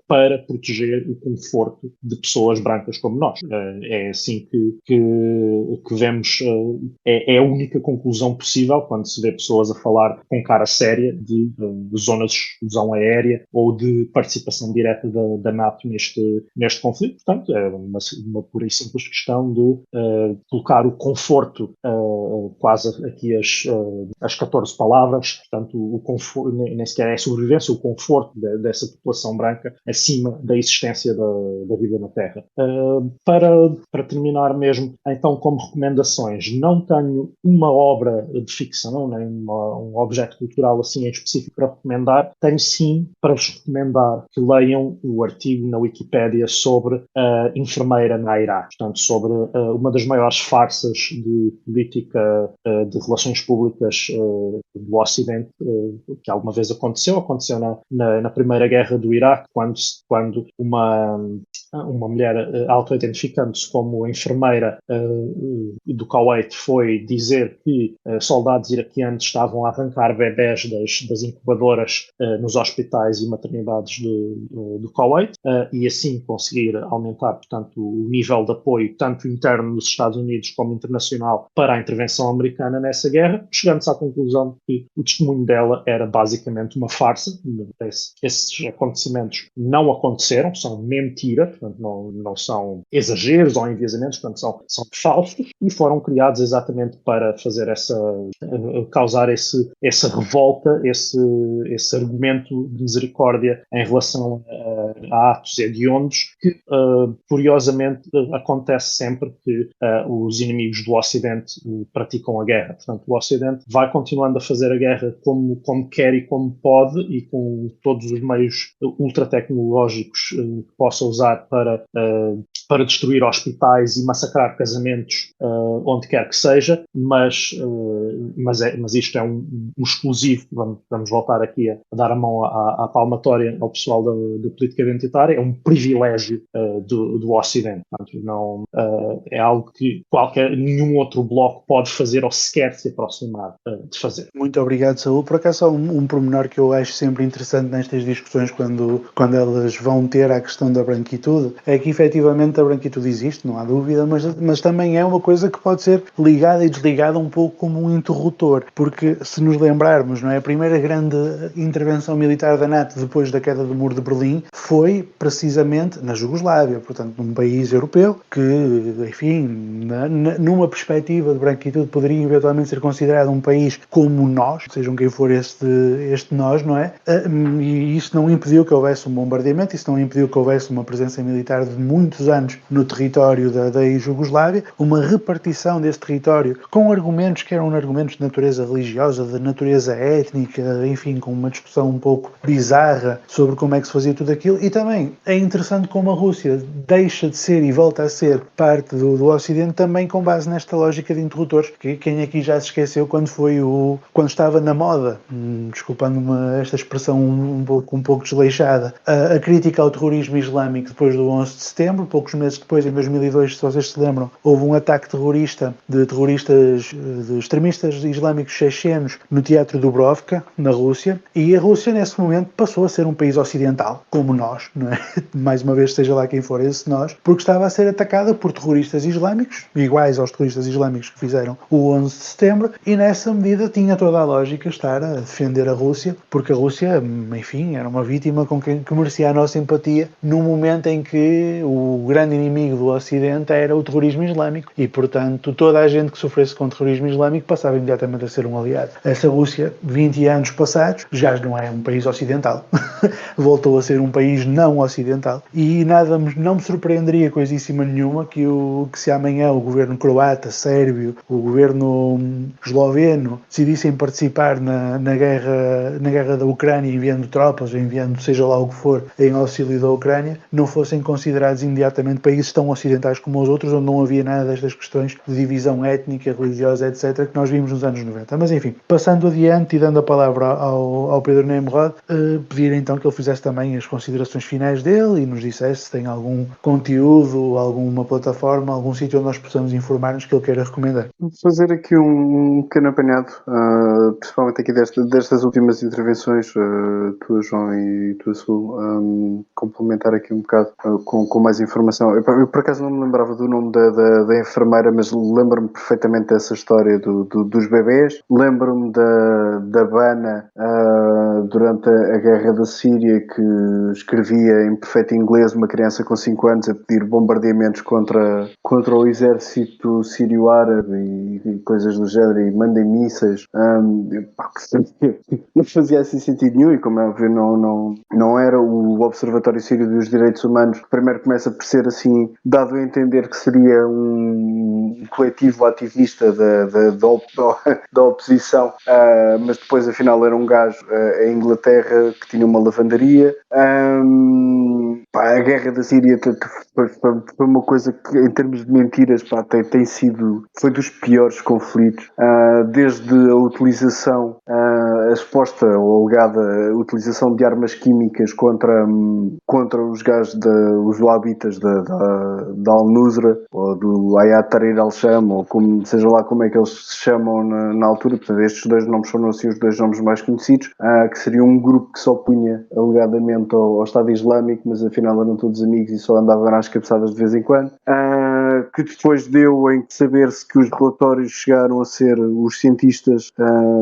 Speaker 3: para proteger o conforto de pessoas brancas como nós. É assim que vemos, é a única conclusão possível quando se vê pessoas a falar com cara séria de zonas de exclusão aérea ou de participação direta da NATO neste conflito. Portanto, é uma pura e simples questão de colocar o conforto, quase aqui as 14 palavras, portanto, o conforto, nem sequer é a sobrevivência, o conforto dessa população branca acima da existência da vida na Terra. Para terminar mesmo, então, como recomendações, não tenho uma obra de ficção, nem um objeto cultural assim em específico para recomendar. Tenho sim para vos recomendar que leiam o artigo na Wikipédia sobre a enfermeira Naira, portanto, sobre uma das maiores farsas de política de relações públicas do Ocidente que alguma vez aconteceu na Primeira Guerra do Iraque, quando uma mulher auto-identificando-se como enfermeira do Kuwait foi dizer que soldados iraquianos estavam a arrancar bebés das incubadoras nos hospitais e maternidades do Kuwait e assim conseguir aumentar, portanto, o nível de apoio tanto interno dos Estados Unidos como internacional para a intervenção americana nessa guerra, chegando-se à conclusão que o testemunho dela era basicamente uma farsa. Esses acontecimentos não aconteceram, são mentira, portanto não são exageros ou enviesamentos, portanto são falsos e foram criados exatamente para fazer causar essa revolta, esse argumento de misericórdia em relação a atos hediondos que, curiosamente, acontece sempre que os inimigos do Ocidente praticam a guerra. Portanto, o Ocidente vai continuando a fazer a guerra como quer e como pode e com todos os meios ultratecnológicos que possa usar para destruir hospitais e massacrar casamentos onde quer que seja, mas isto é um exclusivo. Vamos voltar aqui a dar a mão à palmatória ao pessoal da política identitária. É um privilégio do Ocidente. Portanto, não, é algo que nenhum outro bloco pode fazer ou sequer se aproximar de fazer.
Speaker 1: Muito obrigado, Saúl. Por acaso, um pormenor que eu acho sempre interessante nestas discussões quando elas vão ter a questão da branquitude é que efetivamente a branquitude existe, não há dúvida, mas também é uma coisa que pode ser ligada e desligada um pouco como um interruptor, porque se nos lembrarmos, não é, a primeira grande intervenção militar da NATO depois da queda do Muro de Berlim foi precisamente na Jugoslávia, portanto num país europeu que, enfim, numa perspectiva de branquitude poderia eventualmente ser considerado um país como nós, sejam quem for este nós, não é? E isso não impediu que houvesse um bombardeamento, isso não impediu que houvesse uma presença militar de muitos anos no território da Jugoslávia, uma repartição desse território com argumentos que eram argumentos de natureza religiosa, de natureza étnica, enfim, com uma discussão um pouco bizarra sobre como é que se fazia tudo aquilo. E também é interessante como a Rússia deixa de ser e volta a ser parte do Ocidente também com base nesta lógica de interruptores, que quem aqui já se esqueceu quando estava na moda, desculpando-me esta expressão um pouco desleixada, a crítica ao terrorismo islâmico depois do 11 de setembro, poucos meses depois, em 2002, se vocês se lembram, houve um ataque terrorista de extremistas islâmicos chechenos no Teatro Dubrovka, na Rússia, e a Rússia nesse momento passou a ser um país ocidental, como nós, não é? Mais uma vez, seja lá quem for esse nós, porque estava a ser atacada por terroristas islâmicos, iguais aos terroristas islâmicos que fizeram o 11 de setembro, e nessa medida tinha toda a lógica estar a defender a Rússia, porque a Rússia, enfim, era uma vítima que merecia a nossa empatia no momento em que o grande inimigo do Ocidente era o terrorismo islâmico, e portanto toda a gente que sofresse com o terrorismo islâmico passava imediatamente a ser um aliado. Essa Rússia, 20 anos passados, já não é um país ocidental. Voltou a ser um país não ocidental. E não me surpreenderia coisíssima nenhuma que se amanhã o governo croata, sérvio, o governo esloveno decidissem participar na guerra da Ucrânia, enviando tropas, enviando seja lá o que for, em auxílio da Ucrânia, não fossem considerados imediatamente países tão ocidentais como os outros, onde não havia nada destas questões de divisão étnica, religiosa, etc., que nós vimos nos anos 90. Mas enfim, passando adiante e dando a palavra ao Pedro Nemrod, pedir então que ele fizesse também as considerações finais dele e nos dissesse se tem algum conteúdo, alguma plataforma, algum sítio onde nós possamos informar-nos que ele queira recomendar.
Speaker 2: Vou fazer aqui um pequeno apanhado, principalmente aqui destas últimas intervenções, tua João e tua Sul, complementar aqui um bocado com mais informação. Eu por acaso não me lembrava do nome da enfermeira, mas lembro-me perfeitamente dessa história dos bebés. Lembro-me da Bana durante a guerra da Síria, que escrevia em perfeito inglês uma criança com 5 anos a pedir bombardeamentos contra o exército sírio-árabe e coisas do género, e mandem mísseis. Não fazia assim sentido nenhum, e como é óbvio não era o Observatório Sírio dos Direitos Humanos que primeiro começa por ser assim, dado a entender que seria um coletivo ativista da oposição, mas depois afinal era um gajo em Inglaterra que tinha uma lavandaria. A guerra da Síria foi uma coisa que, em termos de mentiras, foi dos piores conflitos, desde a utilização, a suposta ou alegada utilização de armas químicas contra os gajos os wahhabitas da Al-Nusra, ou do Hayat Tahrir al-Sham, ou seja lá como é que eles se chamam na altura. Portanto, estes dois nomes foram assim os dois nomes mais conhecidos, que seria um grupo que se opunha alegadamente ao Estado Islâmico, mas afinal eram todos amigos e só andavam às cabeçadas de vez em quando, que depois deu em saber-se que os relatórios os cientistas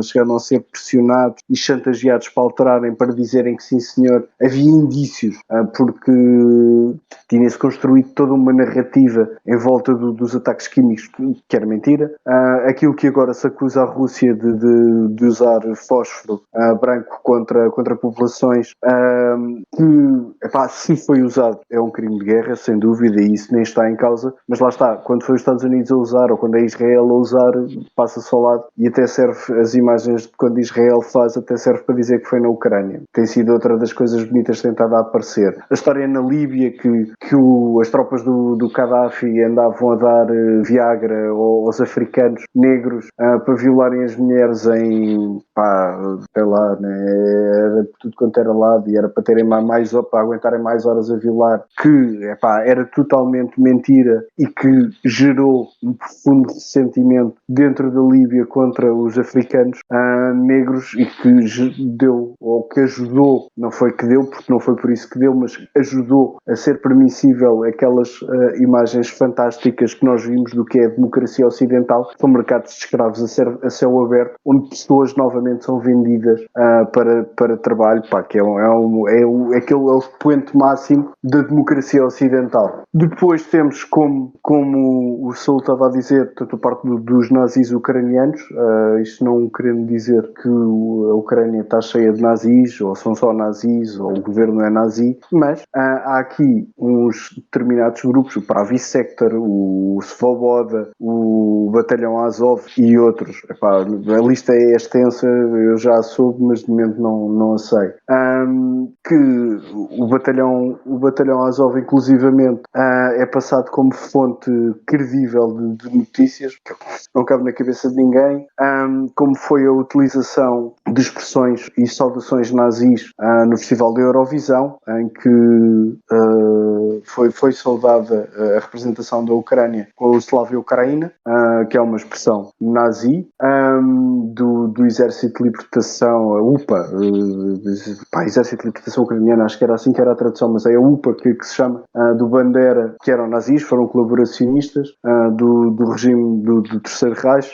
Speaker 2: chegaram a ser pressionados e chantageados para alterarem, para dizerem que sim senhor, havia indícios, porque tinha-se construído toda uma narrativa em volta dos ataques químicos, que era mentira. Aquilo que agora se acusa a Rússia de usar fósforo branco contra populações, que se foi usado é um crime de guerra, sem dúvida, e isso nem está em causa, mas lá está, quando foi os Estados Unidos a usar, ou quando é Israel a usar, passa-se ao lado, e até serve, as imagens de quando Israel faz, até serve para dizer que foi na Ucrânia. Tem sido outra das coisas bonitas tentada a aparecer. A história na Líbia, que as tropas do Gaddafi andavam a dar Viagra aos africanos negros para violarem as mulheres sei lá, né? Era tudo quanto era lado, e era para para aguentarem mais horas a violar, que era totalmente mentira, e que que gerou um profundo ressentimento dentro da Líbia contra os africanos negros e que deu, ou que ajudou, não foi que deu, porque não foi por isso que deu, mas ajudou a ser permissível aquelas imagens fantásticas que nós vimos do que é a democracia ocidental, que são mercados de escravos a céu aberto, onde pessoas novamente são vendidas para trabalho, que é o expoente máximo da democracia ocidental. Depois temos, como o Saul estava a dizer, tanto a parte dos nazis ucranianos, isto não querendo dizer que a Ucrânia está cheia de nazis, ou são só nazis, ou o governo é nazi, mas há aqui uns determinados grupos, o Pravi Sector, o Svoboda, o Batalhão Azov e outros. A lista é extensa, eu já soube, mas de momento não a sei. Que o Batalhão Azov, inclusivamente, é passado como fonte credível de notícias, que não cabe na cabeça de ninguém, como foi a utilização de expressões e saudações nazis no Festival da Eurovisão, em que foi saudada a representação da Ucrânia com o Slávia Ucraína, que é uma expressão nazi, do Exército de Libertação, a UPA, Exército de Libertação Ucraniano, acho que era assim que era a tradução, mas é a UPA que se chama, do Bandera, que eram nazis, foram colaboracionistas do regime do Terceiro Reich,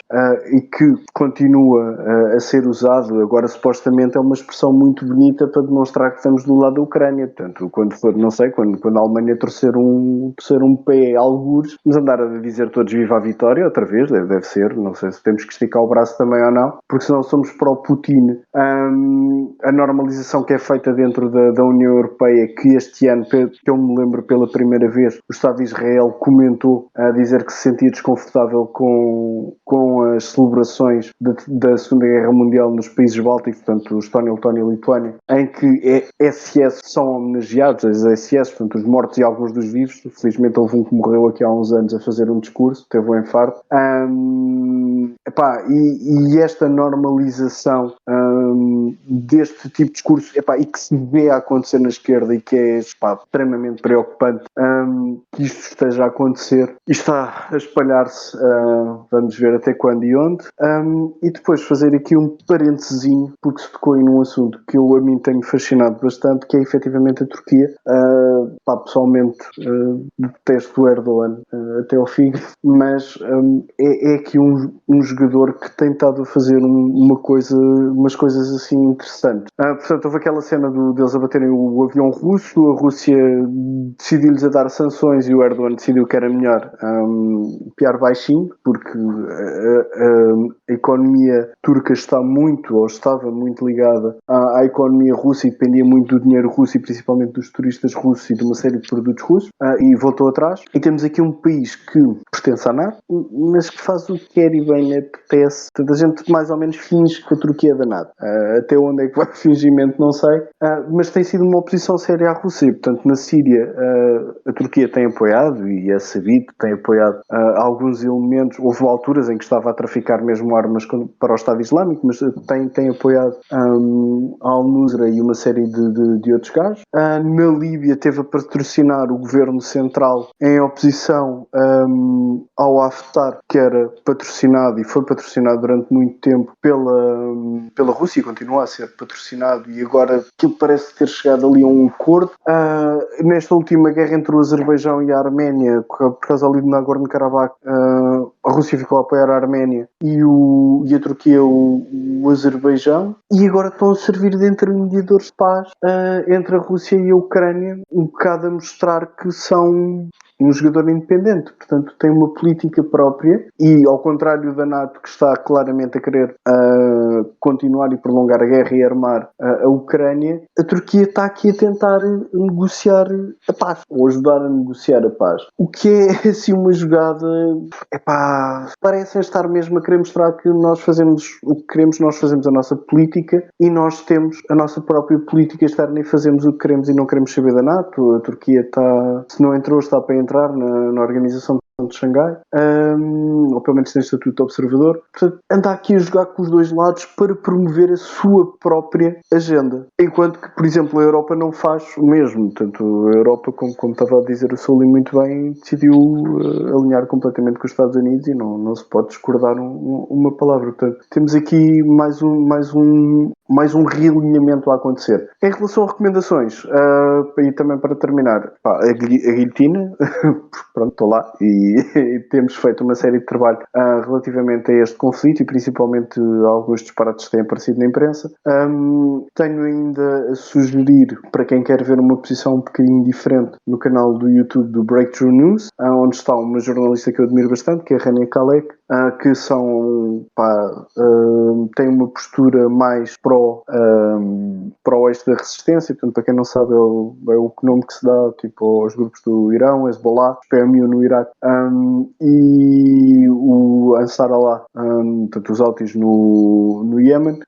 Speaker 2: e que continua a ser usado. Agora supostamente é uma expressão muito bonita para demonstrar que estamos do lado da Ucrânia. Portanto, quando a Alemanha torcer um pé a algures, nos andar a dizer todos viva a vitória, outra vez, deve ser, não sei se temos que esticar o braço também ou não, porque senão somos pró-Putin. A normalização que é feita dentro da União Europeia, que este ano, que eu me lembro pela primeira vez, o Estado de Israel comentou a dizer que se sentia desconfortável com as celebrações da Segunda Guerra Mundial nos países bálticos, portanto, Estónia, Letónia e Lituânia, em que SS são homenageados, as SS, portanto, os mortos e alguns dos vivos. Felizmente houve um que morreu aqui há uns anos a fazer um discurso, teve um infarto. E esta normalização deste tipo de discurso, e que se vê a acontecer na esquerda e que é extremamente preocupante, que isto esteja a acontecer e está a espalhar-se, vamos ver até quando e onde. E depois fazer aqui um parentezinho, porque se tocou aí num assunto que a mim tenho fascinado bastante, que é efetivamente a Turquia. Pessoalmente detesto o Erdogan até ao fim, mas é aqui um jogador que tem estado a fazer umas coisas assim interessantes. Portanto, houve aquela cena deles abaterem o avião russo, a Rússia decidiu-lhes a dar sanções e o Erdogan decidiu que era melhor piar baixinho, porque a economia turca estava muito ligada à economia russa e dependia muito do dinheiro russo e principalmente dos turistas russos e de uma série de produtos russos, e voltou atrás. E temos aqui um país que pertence à NATO, mas que faz o que quer e bem lhe apetece. Toda a gente mais ou menos finge que a Turquia é da NATO. Até onde é que vai o fingimento, não sei. Mas tem sido uma oposição séria à Rússia. Portanto, na Síria, a Turquia tem apoiado, e é sabido, tem apoiado alguns elementos. Houve alturas em que estava a traficar mesmo armas para o Estado Islâmico, mas tem apoiado a Al-Nusra e uma série de outros gajos. Na Líbia teve a patrocinar o governo central em oposição ao Haftar, que era patrocinado e foi patrocinado durante muito tempo pela Rússia e continua a ser patrocinado, e agora aquilo parece ter chegado ali a um acordo. Nesta última guerra entre o Azerbaijão e a Arménia, por causa ali de Nagorno-Karabakh, a Rússia ficou a apoiar a Arménia e a Turquia o Azerbaijão, e agora estão a servir de intermediadores de paz entre a Rússia e a Ucrânia, um bocado a mostrar que são um jogador independente, portanto tem uma política própria, e ao contrário da NATO, que está claramente a querer continuar e prolongar a guerra e armar a Ucrânia, a Turquia está aqui a tentar negociar a paz, ou ajudar a negociar a paz, o que é assim uma jogada, parecem estar mesmo a querer mostrar que nós fazemos o que queremos, nós fazemos a nossa política e nós temos a nossa própria política externa e fazemos o que queremos e não queremos saber da NATO. A Turquia se não entrou, está para entrar na Organização de Xangai, ou pelo menos tem estatuto de observador. Portanto, anda aqui a jogar com os dois lados para promover a sua própria agenda. Enquanto que, por exemplo, a Europa não faz o mesmo. Portanto, a Europa, como estava a dizer o Sully muito bem, decidiu alinhar completamente com os Estados Unidos e não se pode discordar uma palavra. Portanto, temos aqui mais um realinhamento a acontecer. Em relação a recomendações, e também para terminar, a guilhotina, pronto, estou lá, e temos feito uma série de trabalho relativamente a este conflito e principalmente alguns disparates que têm aparecido na imprensa. Tenho ainda a sugerir, para quem quer ver uma posição um bocadinho diferente, no canal do YouTube do Breakthrough News, onde está uma jornalista que eu admiro bastante, que é a Rania Kalek, que tem uma postura mais pro o eixo da resistência. Portanto, para quem não sabe, é o nome que se dá tipo, aos grupos do Irão, Hezbollah, PMU no Iraque, e o Ansar Allah, portanto, os Houthis no Iémen,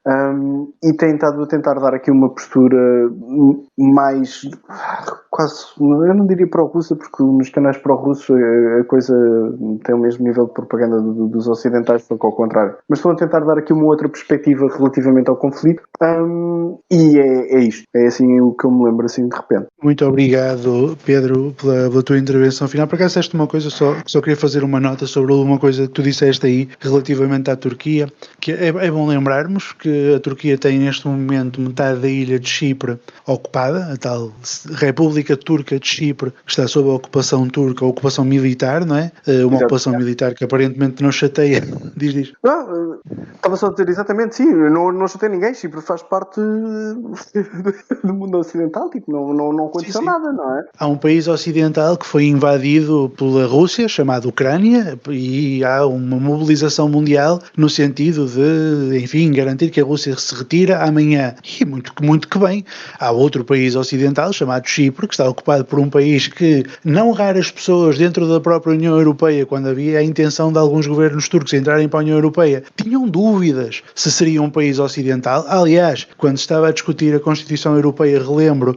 Speaker 2: e tem estado a tentar dar aqui uma postura mais quase, eu não diria pró-russa, porque nos canais pró-russos a coisa tem o mesmo nível de propaganda dos ocidentais, só que ao contrário. Mas estão a tentar dar aqui uma outra perspectiva relativamente ao conflito, e é isto. É assim o que eu me lembro assim de repente.
Speaker 1: Muito obrigado, Pedro, pela tua intervenção final. Por acaso disseste uma coisa, só queria fazer uma nota sobre uma coisa que tu disseste aí relativamente à Turquia, que é bom lembrarmos que a Turquia tem neste momento metade da ilha de Chipre ocupada, a tal República Turca de Chipre, que está sob a ocupação turca, a ocupação militar, não é? Uma ocupação militar que aparentemente não chateia. Diz.
Speaker 2: Não, estava só a dizer exatamente, sim, não chateia ninguém. Chipre faz parte do mundo ocidental, tipo, não aconteceu nada, não é?
Speaker 1: Há um país ocidental que foi invadido pela Rússia, chamado Ucrânia, e há uma mobilização mundial no sentido de, enfim, garantir que a Rússia se retira amanhã. E muito que bem. Há outro país ocidental, chamado Chipre, que está ocupado por um país que não raras pessoas dentro da própria União Europeia, quando havia a intenção de alguns governos turcos entrarem para a União Europeia, tinham dúvidas se seria um país ocidental. Aliás, quando estava a discutir a Constituição Europeia, relembro,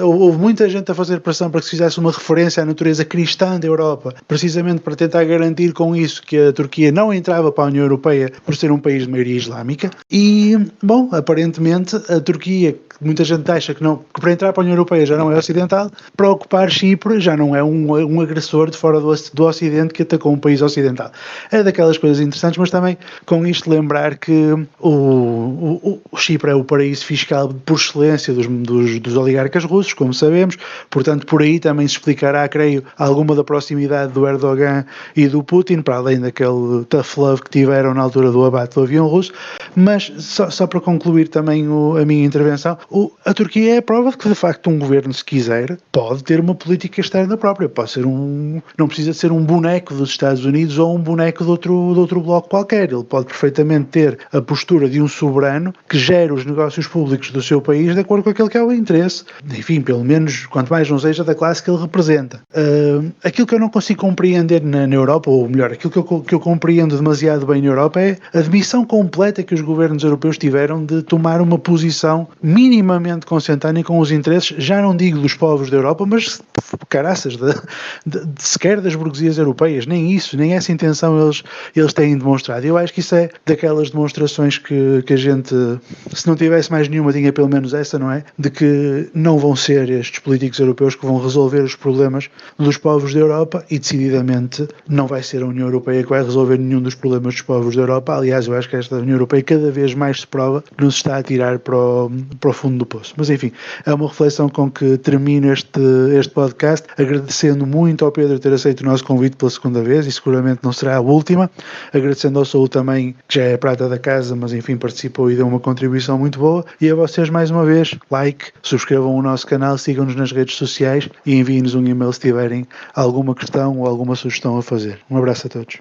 Speaker 1: houve muita gente a fazer pressão para que se fizesse uma referência à natureza cristã da Europa, precisamente para tentar garantir com isso que a Turquia não entrava para a União Europeia por ser um país de maioria islâmica. E, bom, aparentemente a Turquia, que muita gente acha que para entrar para a União Europeia já não é ocidental, para ocupar Chipre já não é um agressor de fora do Ocidente que atacou um país ocidental. É daquelas coisas interessantes, mas também com isto lembrar que o Chipre é o paraíso fiscal por excelência dos oligarcas russos, como sabemos, portanto por aí também se explicará, creio, alguma da proximidade do Erdogan e do Putin, para além daquele tough love que tiveram na altura do abate do avião russo. Mas só para concluir também a minha intervenção, a Turquia é a prova de que de facto um governo, se quiser, pode ter uma política externa própria, pode ser não precisa de ser um boneco dos Estados Unidos ou um boneco de outro bloco qualquer. Ele pode perfeitamente ter a postura de um soberano que gera os negócios públicos do seu país de acordo com aquele que é o interesse, enfim, pelo menos quanto mais não seja da classe que ele representa. Aquilo que eu não consigo compreender na Europa, ou melhor, aquilo que eu compreendo demasiado bem na Europa é a admissão completa que os governos europeus tiveram de tomar uma posição minimamente consentânea com os interesses, já não digo dos povos da Europa, mas caraças, sequer das burguesias europeias, nem isso, nem essa intenção eles têm demonstrado. Eu acho que isso é daquelas demonstrações que a gente, se não tivesse mais nenhuma, tinha pelo menos essa, não é? De que não vão ser estes políticos europeus que vão resolver os problemas dos povos da Europa, e decididamente não vai ser a União Europeia que vai resolver nenhum dos problemas dos povos da Europa. Aliás, eu acho que esta União Europeia cada vez mais se prova que não se está a tirar para o fundo do poço. Mas enfim, é uma reflexão com que termino este podcast, agradecendo muito ao Pedro ter aceito o nosso convite pela segunda vez, e seguramente não será a última, agradecendo ao Saúl também, que já é a prata da casa, mas enfim participou e deu uma contribuição muito boa, e a vocês mais uma vez, like, subscrevam o nosso canal, sigam-nos nas redes sociais e enviem-nos um e-mail se tiverem alguma questão ou alguma sugestão a fazer. Um abraço a todos.